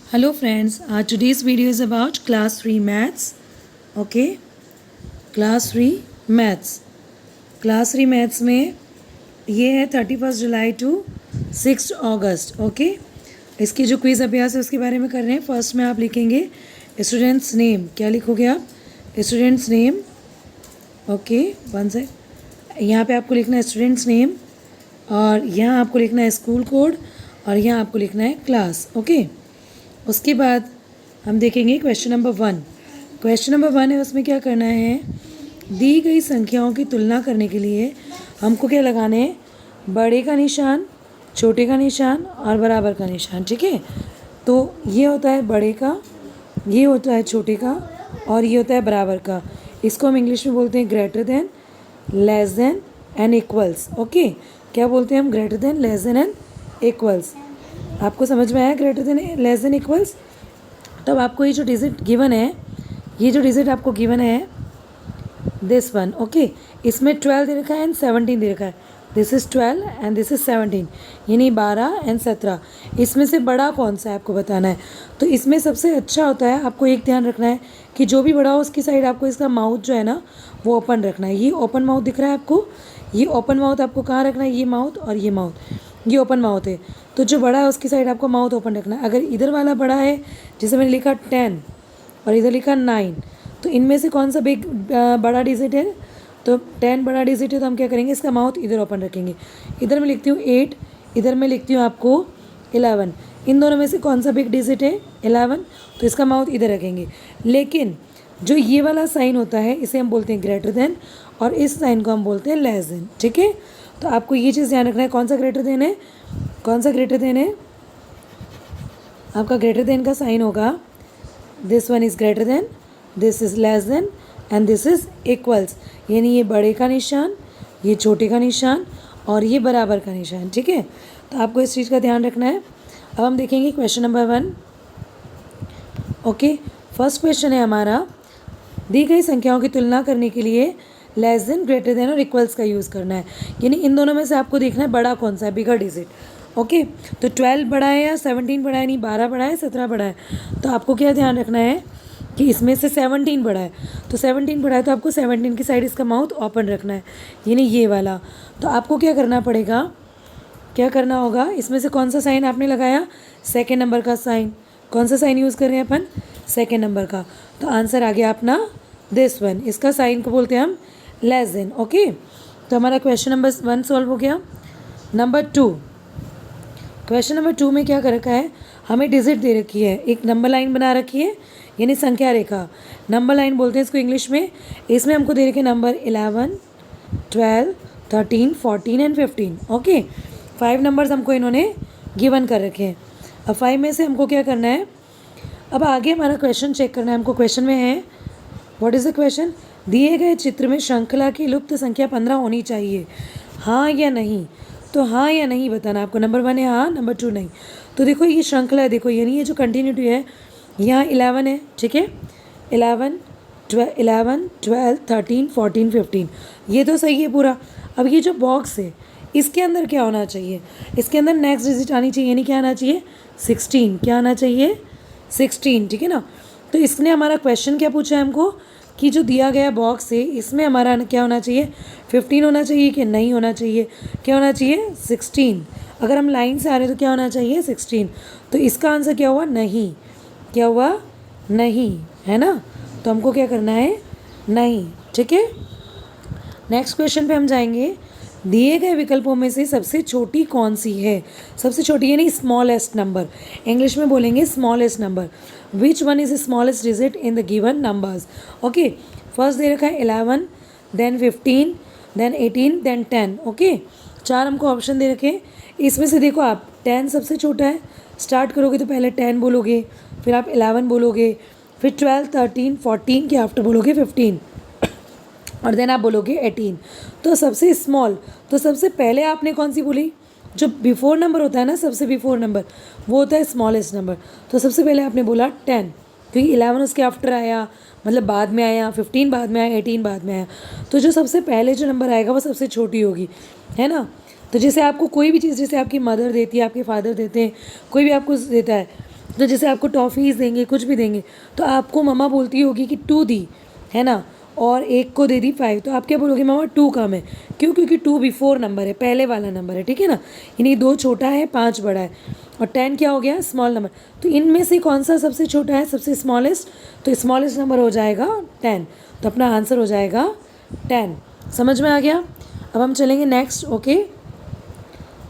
Hello friends, today's video is about class 3 maths. Okay, class 3 maths. Class 3 maths में ये है 31 जुलाई to 6 August. Okay, इसकी जो quiz अभ्यास है उसके बारे में कर रहे हैं. फर्स्ट में आप लिखेंगे स्टूडेंट्स नेम. क्या लिखोगे आप? Students name. ओके, वन से यहाँ पे आपको लिखना है स्टूडेंट्स नेम और यहाँ आपको लिखना है स्कूल कोड और यहाँ आपको लिखना है क्लास. ओके, उसके बाद हम देखेंगे क्वेश्चन नंबर 1. क्वेश्चन नंबर 1 है, उसमें क्या करना है, दी गई संख्याओं की तुलना करने के लिए हमको क्या लगाने हैं, बड़े का निशान, छोटे का निशान और बराबर का निशान. ठीक है, तो ये होता है बड़े का, ये होता है छोटे का और ये होता है बराबर का. इसको हम इंग्लिश में बोलते हैं greater than, less than and equals. Okay, क्या बोलते हैं हम? Greater than, less than and equals. आपको समझ में आया greater than, less than, equals? तब आपको ये जो डिजिट गिवन है, ये जो डिजिट आपको गिवन है, दिस वन. ओके, इसमें 12 दे रखा है एंड 17 दे रखा है. This is 12 and this is 17, यानी 12 एंड 17. इसमें से बड़ा कौन सा है आपको बताना है. तो इसमें सबसे अच्छा होता है, आपको एक ध्यान रखना है कि जो भी बड़ा हो उसकी साइड आपको इसका माउथ जो है ना वो ओपन रखना है. ये ओपन माउथ दिख रहा है आपको, ये ओपन माउथ आपको कहाँ रखना है, ये माउथ और ये माउथ, ये ओपन माउथ है. तो जो बड़ा है उसकी साइड आपको माउथ ओपन रखना है. अगर इधर वाला बड़ा है, जैसे मैंने लिखा 10 और इधर लिखा 9, तो इनमें से कौन सा बिग बड़ा डिजिट है? तो 10 बड़ा डिजिट है, तो हम क्या करेंगे, इसका माउथ इधर ओपन रखेंगे. इधर मैं लिखती हूँ 8, इधर मैं लिखती हूँ आपको 11. इन दोनों में से कौन सा बिग डिजिट है? 11, तो इसका माउथ इधर रखेंगे. लेकिन जो ये वाला साइन होता है इसे हम बोलते हैं ग्रेटर देन और इस साइन को हम बोलते हैं लेस देन. ठीक है, तो आपको ये चीज़ ध्यान रखना है, कौन सा ग्रेटर देन है, कौन सा ग्रेटर देन है. आपका ग्रेटर देन का साइन होगा, this one is greater than, this is less than and this is equals. यानी ये बड़े का निशान, ये छोटे का निशान और ये बराबर का निशान. ठीक है, तो आपको इस चीज़ का ध्यान रखना है. अब हम देखेंगे question number 1. Okay, first question है हमारा, दी गई संख्याओं की तुलना करने के लिए लेस देन, ग्रेटर देन और इक्वल्स का यूज़ करना है. यानी इन दोनों में से आपको देखना है बड़ा कौन सा है, बिगर डिजिट. ओके, तो 12 बड़ा है या 17 बड़ा है, नहीं 12 बड़ा है 17 बड़ा है. तो आपको क्या ध्यान रखना है कि इसमें से 17 बड़ा है. तो 17 बड़ा है तो आपको 17 की साइड इसका माउथ ओपन रखना है, यानी ये वाला. तो आपको क्या करना पड़ेगा, क्या करना होगा, इसमें से कौन सा साइन आपने लगाया, सेकेंड नंबर का साइन. कौन सा साइन यूज़ कर रहे हैं अपन? सेकेंड नंबर का. तो आंसर आ गया अपना दिस वन. इसका साइन को बोलते हैं हम लेस देन. ओके, तो हमारा क्वेश्चन नंबर 1 सॉल्व हो गया. नंबर 2, क्वेश्चन नंबर 2 में क्या कर रखा है, हमें डिजिट दे रखी है, एक नंबर लाइन बना रखी है, यानी संख्या रेखा, नंबर लाइन बोलते हैं इसको इंग्लिश में. इसमें हमको दे रखे नंबर 11, 12, 13, 14 एंड 15. ओके, 5 नंबर्स हमको इन्होंने गिवन कर रखे हैं. अब 5 में से हमको क्या करना है, अब आगे हमारा क्वेश्चन चेक करना है हमको. क्वेश्चन में है, व्हाट इज़ द क्वेश्चन, दिए गए चित्र में श्रृंखला की लुप्त संख्या 15 होनी चाहिए, हाँ या नहीं. तो हाँ या नहीं बताना आपको. नंबर 1 है हाँ, नंबर 2 नहीं. तो देखो ये श्रृंखला है, देखो यानी ये जो कंटिन्यूटी है, यहाँ 11 है. ठीक है, 11, 12, 13, 14, 15, ये तो सही है पूरा. अब ये जो बॉक्स है इसके अंदर क्या होना चाहिए, इसके अंदर नेक्स्ट डिजिट आनी चाहिए, यानी क्या आना चाहिए, 16. क्या आना चाहिए, 16. ठीक है ना. तो इसने हमारा क्वेश्चन क्या पूछा है हमको कि जो दिया गया बॉक्स है इसमें हमारा क्या होना चाहिए, 15 होना चाहिए कि नहीं होना चाहिए, क्या होना चाहिए, 16. अगर हम लाइन से आ रहे हैं तो क्या होना चाहिए, 16. तो इसका आंसर क्या हुआ, नहीं. क्या हुआ, नहीं, है ना. तो हमको क्या करना है, नहीं. ठीक है, नेक्स्ट क्वेश्चन पे हम जाएंगे. दिए गए विकल्पों में से सबसे छोटी कौन सी है, सबसे छोटी यानी स्मॉलेस्ट नंबर, इंग्लिश में बोलेंगे smallest number. Which one is smallest digit in the given numbers. Okay, first दे रखा है 11, देन 15, देन 18, देन 10. ओके, 4 हमको ऑप्शन दे रखे. इसमें से देखो आप 10 सबसे छोटा है, स्टार्ट करोगे तो पहले 10 बोलोगे, फिर आप 11 बोलोगे, फिर 12, 13, 14 के आफ्टर बोलोगे 15 और देन आप बोलोगे 18. तो सबसे स्मॉल, तो सबसे पहले आपने कौन सी बोली, जो बिफोर नंबर होता है ना, सबसे बिफोर नंबर वो होता है स्मॉलेस्ट नंबर. तो सबसे पहले आपने बोला 10, क्योंकि 11 उसके आफ्टर आया, मतलब बाद में आया, 15 बाद में आया, 18 बाद में आया. तो जो सबसे पहले जो नंबर आएगा वो सबसे छोटी होगी, है ना. तो जैसे आपको कोई भी चीज़, जैसे आपकी मदर देती है, आपके फादर देते हैं, कोई भी आपको देता है, तो जैसे आपको टॉफ़ीज़ देंगे, कुछ भी देंगे, तो आपको मम्मा बोलती होगी कि 2 दी, है ना, और एक को दे दी 5, तो आप क्या बोलोगे, मम्मा 2 कम है। क्यों? क्योंकि 2 बिफोर नंबर है, पहले वाला नंबर है, ठीक है ना। यानी 2 छोटा है, 5 बड़ा है, और 10 क्या हो गया, स्मॉल नंबर। तो इनमें से कौन सा सबसे छोटा है, सबसे स्मॉलेस्ट? तो स्मॉलेस्ट नंबर हो जाएगा 10, तो अपना आंसर हो जाएगा 10। समझ में आ गया? अब हम चलेंगे नेक्स्ट। ओके,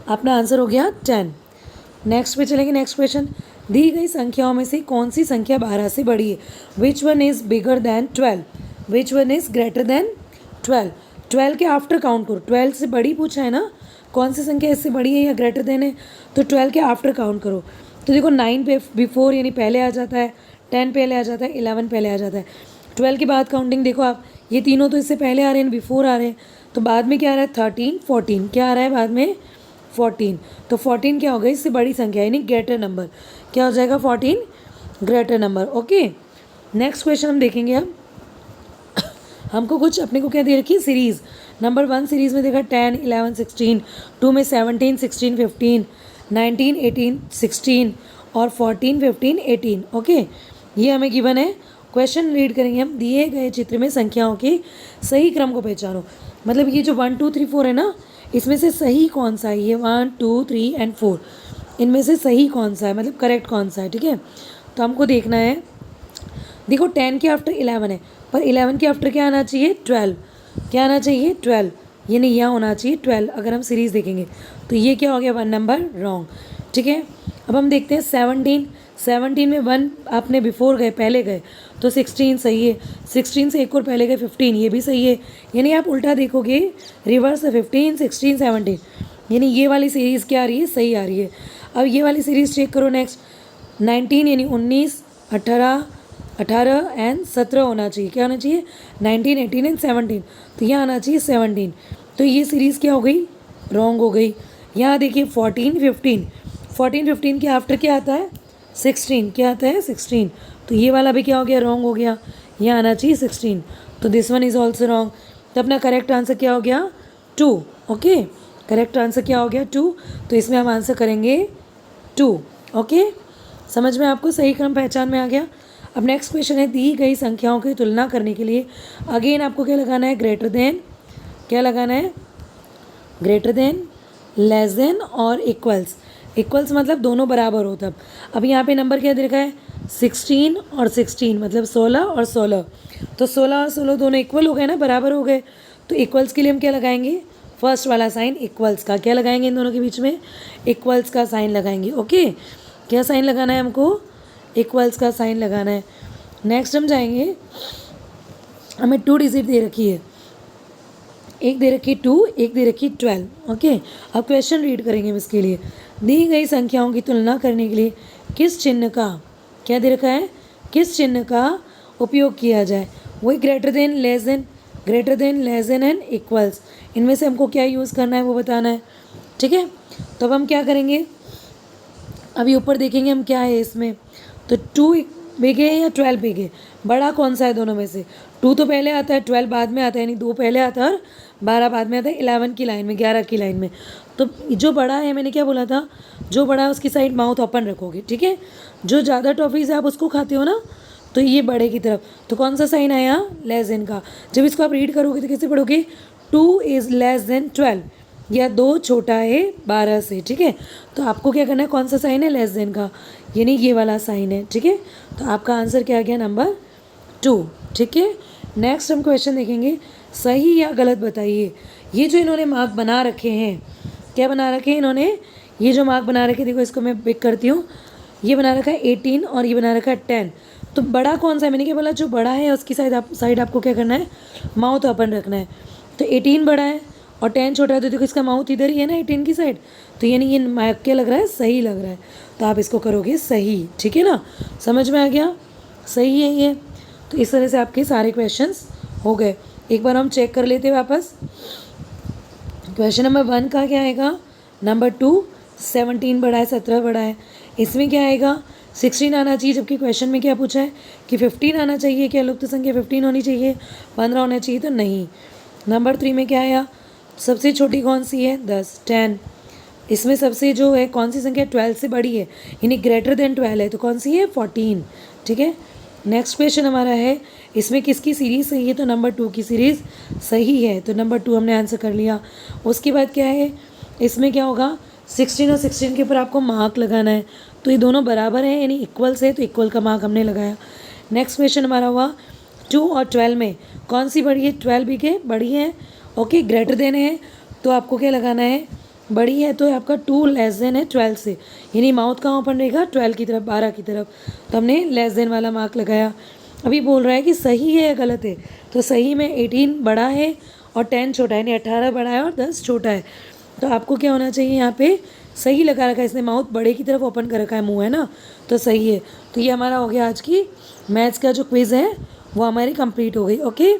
अपना आंसर हो गया 10। नेक्स्ट पे चलेंगे। नेक्स्ट क्वेश्चन, दी गई संख्याओं में से कौन सी संख्या 12 से बड़ी है? Which one is bigger than 12? Which one is greater than 12? 12 के आफ्टर काउंट करो। 12 से बड़ी पूछा है ना, कौन सी संख्या इससे बड़ी है या ग्रेटर देन है, तो 12 के आफ्टर काउंट करो। तो देखो 9 पे बिफोर यानी पहले आ जाता है, 10 पहले आ जाता है, 11 पहले आ जाता है। 12 के बाद काउंटिंग देखो आप, ये तीनों तो इससे पहले आ रहे हैं, बिफोर आ रहे हैं, तो बाद में क्या आ रहा है, 13, 14, क्या आ रहा है बाद में, 14। तो 14 क्या हो गई, इससे बड़ी संख्या यानी ग्रेटर नंबर, क्या हो जाएगा 14 greater number. Okay, next question हम देखेंगे। अब हमको कुछ अपने को क्या दे रखी है, सीरीज़। नंबर 1 सीरीज़ में देखा 10, 11, 16, 2 में 17, 16, 15, 19, 18, 16 और 14, 15, 18। ओके, ये हमें गिवन है। क्वेश्चन रीड करेंगे हम, दिए गए चित्र में संख्याओं के सही क्रम को पहचानो। मतलब ये जो 1, 2, 3, 4 है ना, इसमें से सही कौन सा है, ये 1, 2, 3 एंड 4, इनमें से सही कौन सा है, मतलब करेक्ट कौन सा है, ठीक है। तो हमको देखना है, देखो 10 के आफ्टर 11 है, पर 11 के आफ्टर क्या आना चाहिए, 12, क्या आना चाहिए, 12, ये नहीं, यहाँ होना चाहिए 12। अगर हम सीरीज़ देखेंगे तो ये क्या हो गया, 1 नंबर रॉन्ग, ठीक है। अब हम देखते हैं 17, 17 में 1 आपने बिफोर गए, पहले गए, तो 16 सही है। 16 से एक और पहले गए 15, ये भी सही है। यानी आप उल्टा देखोगे, रिवर्स 15, 16, 17, यानी ये वाली सीरीज़ क्या आ रही है, सही आ रही है। अब ये वाली सीरीज़ चेक करो। नेक्स्ट 19 यानी 19, 18 एंड 17 होना चाहिए, क्या होना चाहिए, 19, 18 एंड 17, तो यहाँ आना चाहिए 17। तो ये सीरीज़ क्या हो गई, रॉन्ग हो गई। यहाँ देखिए 14, 15, 14, 15 के आफ्टर क्या आता है, 16, क्या आता है, 16, तो ये वाला भी क्या हो गया, रॉन्ग हो गया। यहाँ आना चाहिए 16, तो this one is also wrong. तो अपना करेक्ट आंसर क्या हो गया, 2। ओके, करेक्ट आंसर क्या हो गया, 2। तो इसमें हम आंसर करेंगे 2। ओके, समझ में आपको, सही क्रम पहचान में आ गया। अब नेक्स्ट क्वेश्चन है, दी गई संख्याओं की तुलना करने के लिए अगेन आपको क्या लगाना है, ग्रेटर देन, क्या लगाना है, ग्रेटर देन, लेस देन और इक्वल्स। इक्वल्स मतलब दोनों बराबर हो तब। अब यहाँ पे नंबर क्या दे रखा है, 16 और 16, मतलब 16 और 16, तो 16 और 16 दोनों इक्वल हो गए ना, बराबर हो गए। तो इक्वल्स के लिए हम क्या लगाएंगे, फर्स्ट वाला साइन इक्वल्स का, क्या लगाएंगे इन दोनों के बीच में, इक्वल्स का साइन लगाएंगे। ओके, क्या साइन लगाना है हमको, इक्वल्स का साइन लगाना है। नेक्स्ट हम जाएंगे, हमें 2 डिजिट दे रखी है, एक दे रखी 2, एक दे रखी 12। ओके, अब क्वेश्चन रीड करेंगे हम इसके लिए। दी गई संख्याओं की तुलना करने के लिए किस चिन्ह का, क्या दे रखा है, किस चिन्ह का उपयोग किया जाए, वही greater than, less than, greater than, less than and equals, इनमें से हमको क्या यूज़ करना है वो बताना है, ठीक है। तो अब हम क्या करेंगे, अभी ऊपर देखेंगे हम क्या है इसमें, तो 2 बिग है या 12 बिग है, बड़ा कौन सा है दोनों में से, 2 तो पहले आता है, 12 बाद में आता है, यानी 2 पहले आता है और 12 बाद में आता है, 11 की लाइन में, 11 की लाइन में। तो जो बड़ा है, मैंने क्या बोला था, जो बड़ा है उसकी साइड माउथ ओपन रखोगे, ठीक है। जो ज़्यादा टॉफ़ीज़ है आप उसको खाते हो ना, तो ये बड़े की तरफ, तो कौन सा साइन आया, लेस देन का। जब इसको आप रीड करोगे तो कैसे पढ़ोगे, 2 इज़ लेस देन 12, या 2 छोटा है 12 से, ठीक है। तो आपको क्या करना है, कौन सा साइन है, लेस देन का, यानी ये वाला साइन है, ठीक है। तो आपका आंसर क्या आ गया, नंबर 2, ठीक है। नेक्स्ट हम क्वेश्चन देखेंगे, सही या गलत बताइए। ये जो इन्होंने मार्क बना रखे हैं, क्या बना रखे हैं इन्होंने, ये जो मार्क बना रखे, देखो इसको मैं पिक करती हूँ, ये बना रखा है 18 और ये बना रखा है 10। तो बड़ा कौन सा है, मैंने क्या बोला, जो बड़ा है उसकी साइड आपको क्या करना है, माउथ ओपन रखना है। तो 18 बड़ा है और 10 छोटा है, तो देखो इसका माउथ इधर ही है ना 18 की साइड, तो यानी ये मार्क क्या लग रहा है, सही लग रहा है, तो आप इसको करोगे सही, ठीक है ना। समझ में आ गया, सही है ये। तो इस तरह से आपके सारे क्वेश्चंस हो गए। एक बार हम चेक कर लेते हैं वापस। क्वेश्चन नंबर 1 का क्या आएगा, नंबर 2 17 बड़ा है, 17 बड़ा है, इसमें क्या आएगा, 16 आना चाहिए, जबकि क्वेश्चन में क्या पूछा है कि 15 आना चाहिए, क्या लुप्त संख्या 15 होनी चाहिए, 15 होना चाहिए, तो नहीं। नंबर 3 में क्या आया, सबसे छोटी कौन सी है, 10, 10, इसमें सबसे जो है कौन सी संख्या 12 से बड़ी है, यानी ग्रेटर देन 12 है, तो कौन सी है 14। ठीक है, नेक्स्ट क्वेश्चन हमारा है इसमें किसकी सीरीज़ सही है, तो नंबर 2 की सीरीज़ सही है, तो नंबर 2 हमने आंसर कर लिया। उसके बाद क्या है, इसमें क्या होगा, 16 और 16 के ऊपर आपको मार्क लगाना है, तो ये दोनों बराबर हैं यानी इक्वल्स है, तो इक्वल का मार्क हमने लगाया। नेक्स्ट क्वेश्चन हमारा हुआ 2 और 12 में कौन सी बड़ी है, 12 भी के बड़ी है, ओके, ग्रेटर देन है, तो आपको क्या लगाना है, बड़ी है तो आपका 2 लेस देन है 12 से, यानी माउथ कहाँ ओपन रहेगा, 12 की तरफ, 12 की तरफ, तो हमने लेस देन वाला मार्क लगाया। अभी बोल रहा है कि सही है या गलत है, तो सही में 18 बड़ा है और 10 छोटा है, यानी 18 बड़ा है और 10 छोटा है, तो आपको क्या होना चाहिए, यहाँ पे सही लगा रखा है, इसने माउथ बड़े की तरफ ओपन कर रखा है, मुंह है ना, तो सही है। तो ये हमारा हो गया आज की मैथ्स का जो क्विज़ है वो हमारी कंप्लीट हो गई। ओके।